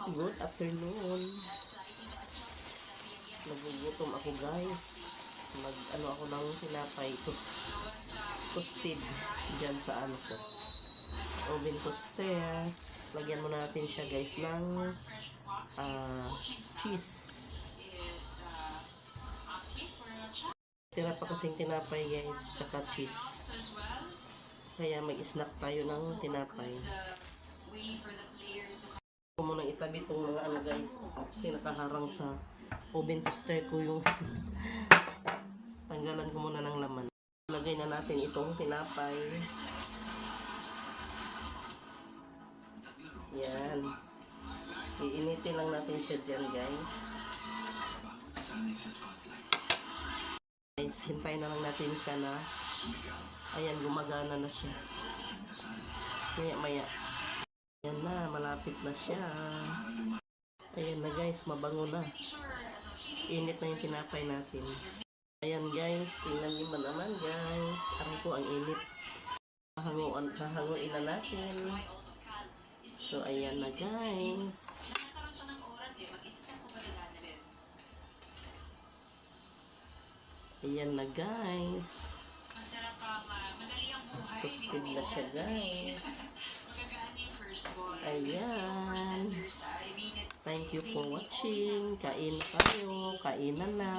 Good afternoon. Nagugutom ako guys. Mag-ano ako ng tinapay. Toasted. Diyan sa ano ko. Oven toaster. Lagyan muna natin siya guys ng cheese. Tira pa kasing tinapay guys. Tsaka cheese. Kaya mag-snack tayo ng tinapay. Ko muna itabi itong mga ano guys. Kasi nakaharang sa oven toaster ko yung tanggalan ko muna ng laman. Lagay na natin itong tinapay. Yan. Iinitin lang natin siya dyan guys. Guys, hintayin na lang natin siya na ayan, gumagana na siya. Maya. Ayan na, malapit na siya. Ayan na guys, mabango na. Init na yung tinapay natin. Ayan guys, tingnan nyo ba naman guys. Aray ko, ang init. Hahanguin na natin. So, ayan na guys. Ayan na guys. Toasted na siya guys. Ayan. Thank you for watching. Kain tayo. Kainan na.